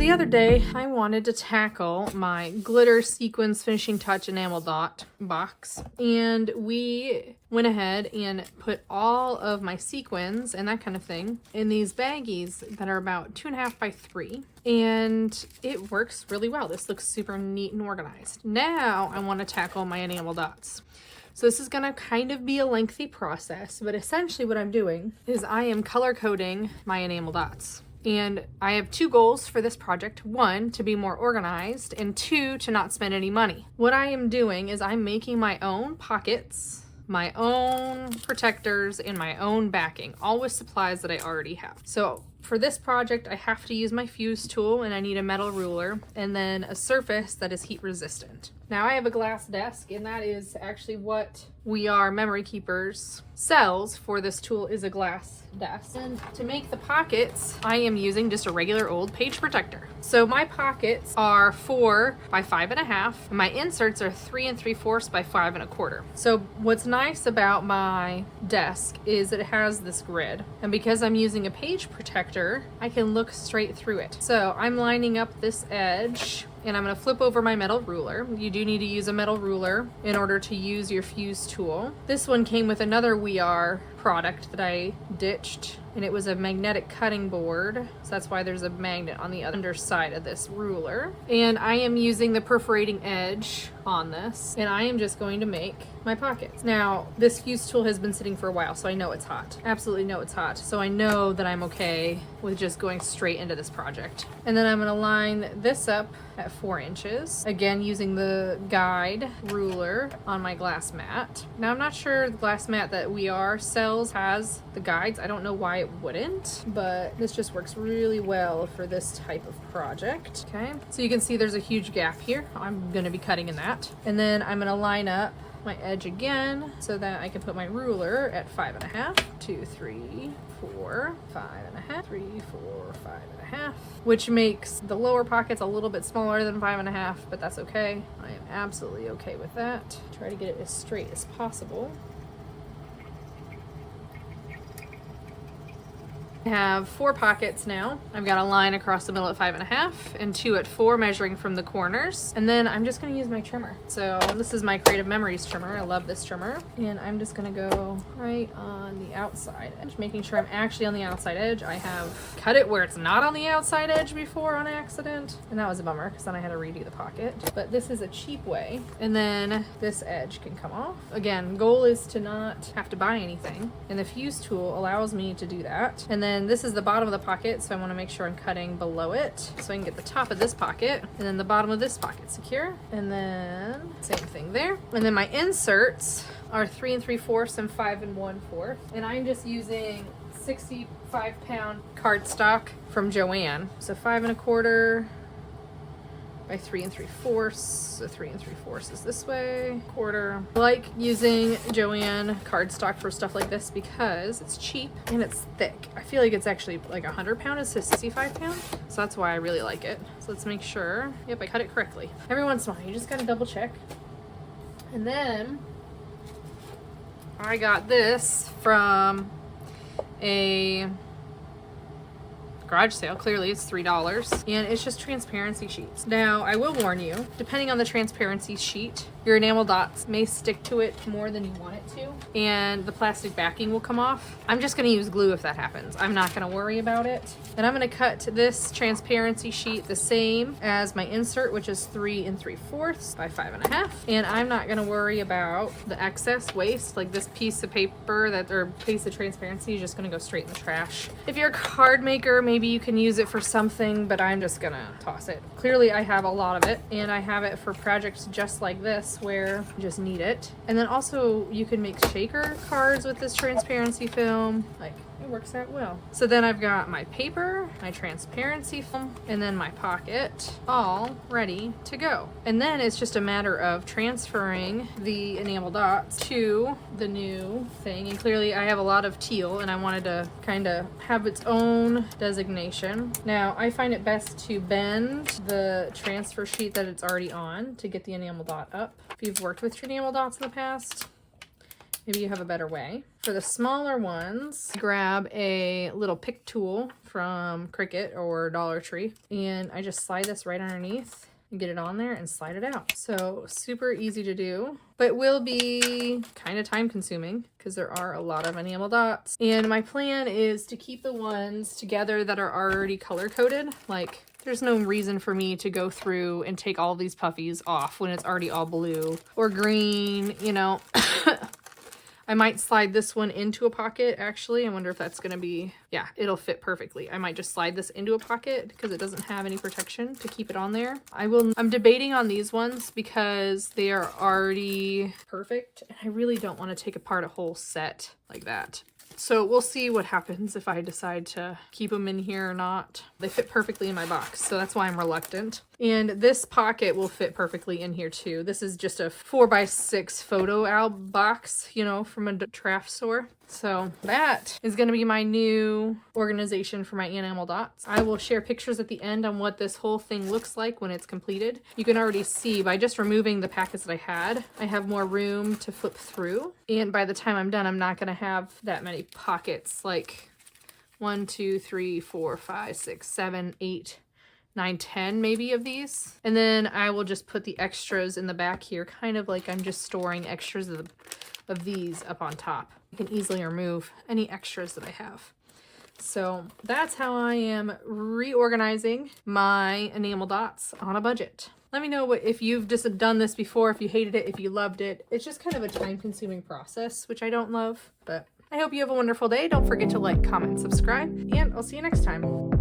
the other day, I wanted to tackle my glitter sequins finishing touch enamel dot box, and we went ahead and put all of my sequins and that kind of thing in these baggies that are about 2.5 by 3, and it works really well. This looks super neat and organized. Now I want to tackle my enamel dots. So this is gonna kind of be a lengthy process, but essentially what I'm doing is I am color coding my enamel dots. And I have 2 goals for this project. 1, to be more organized, and 2, to not spend any money. What I am doing is I'm making my own pockets, my own protectors, and my own backing, all with supplies that I already have. So for this project, I have to use my fuse tool, and I need a metal ruler, and then a surface that is heat resistant. Now I have a glass desk, and that is actually what We Are Memory Keepers sells for this tool, is a glass desk. And to make the pockets, I am using just a regular old page protector. So my pockets are 4 by 5.5, and my inserts are 3 3/4 by 5 1/4. So what's nice about my desk is it has this grid, and because I'm using a page protector, I can look straight through it. So I'm lining up this edge, and I'm going to flip over my metal ruler. You do need to use a metal ruler in order to use your fuse tool. This one came with another We Are product that I ditched, and it was a magnetic cutting board. So that's why there's a magnet on the underside of this ruler. And I am using the perforating edge on this, and I am just going to make my pockets. Now, this fuse tool has been sitting for a while, so I know it's hot. Absolutely know it's hot. So I know that I'm okay with just going straight into this project. And then I'm gonna line this up at 4 inches. Again, using the guide ruler on my glass mat. Now, I'm not sure the glass mat that We Are sells has the guides. I don't know why it wouldn't, but this just works really well for this type of project. Okay, so you can see there's a huge gap here. I'm gonna be cutting in that. And then I'm gonna line up my edge again so that I can put my ruler at 5.5, 2, 3, 4, 5.5, 3, 4, 5.5, which makes the lower pockets a little bit smaller than 5.5, but that's okay. I am absolutely okay with that. Try to get it as straight as possible. I have 4 pockets now. I've got a line across the middle at 5.5 and 2 at 4, measuring from the corners. And then I'm just gonna use my trimmer. So this is my Creative Memories trimmer. I love this trimmer. And I'm just gonna go right on the outside edge, making sure I'm actually on the outside edge. I have cut it where it's not on the outside edge before on accident, and that was a bummer because then I had to redo the pocket. But this is a cheap way. And then this edge can come off. Again, goal is to not have to buy anything, and the fuse tool allows me to do that. And then this is the bottom of the pocket, so I want to make sure I'm cutting below it so I can get the top of this pocket, and then the bottom of this pocket secure. And then same thing there. And then my inserts are 3 3/4 and 5 1/4, and I'm just using 65-pound cardstock from Joann. So 5 1/4 by 3 3/4. So 3 3/4 is this way, quarter. I like using Joann cardstock for stuff like this because it's cheap and it's thick. I feel like it's actually like 100 pound is 65 pound. So that's why I really like it. So let's make sure, yep, I cut it correctly. Every once in a while, you just gotta double check. And then I got this from a garage sale. Clearly it's $3, and it's just transparency sheets. Now I will warn you, depending on the transparency sheet, your enamel dots may stick to it more than you want it to, and the plastic backing will come off. I'm just going to use glue if that happens. I'm not going to worry about it. And I'm going to cut this transparency sheet the same as my insert, which is 3 3/4 by 5.5, and I'm not going to worry about the excess waste. Like this piece of paper or piece of transparency is just going to go straight in the trash. If you're a card maker, maybe you can use it for something, but I'm just gonna toss it. Clearly I have a lot of it, and I have it for projects just like this where you just need it. And then also you can make shaker cards with this transparency film. Like, it works out well. So then I've got my paper, my transparency film, and then my pocket all ready to go. And then it's just a matter of transferring the enamel dots to the new thing. And clearly I have a lot of teal, and I wanted to kind of have its own designation. Now I find it best to bend the transfer sheet that it's already on to get the enamel dot up. If you've worked with enamel dots in the past, maybe you have a better way. For the smaller ones, grab a little pick tool from Cricut or Dollar Tree, and I just slide this right underneath and get it on there and slide it out. So super easy to do, but will be kind of time consuming because there are a lot of enamel dots. And my plan is to keep the ones together that are already color coded. Like, there's no reason for me to go through and take all these puffies off when it's already all blue or green, you know. I might slide this one into a pocket, actually. I wonder if that's gonna be, yeah, it'll fit perfectly. I might just slide this into a pocket because it doesn't have any protection to keep it on there. I'm debating on these ones because they are already perfect. And I really don't want to take apart a whole set like that. So we'll see what happens if I decide to keep them in here or not. They fit perfectly in my box, so that's why I'm reluctant. And this pocket will fit perfectly in here too. This is just a 4x6 photo album box, you know, from a craft store. So that is going to be my new organization for my enamel dots. I will share pictures at the end on what this whole thing looks like when it's completed. You can already see by just removing the packets that I have more room to flip through. And by the time I'm done, I'm not going to have that many pockets, like 1, 2, 3, 4, 5, 6, 7, 8, 9, 10 maybe of these. And then I will just put the extras in the back here, kind of like I'm just storing extras of these up on top. I can easily remove any extras that I have. So that's how I am reorganizing my enamel dots on a budget. Let me know if you've just done this before, if you hated it, if you loved it. It's just kind of a time-consuming process, which I don't love, but I hope you have a wonderful day. Don't forget to like, comment, subscribe, and I'll see you next time.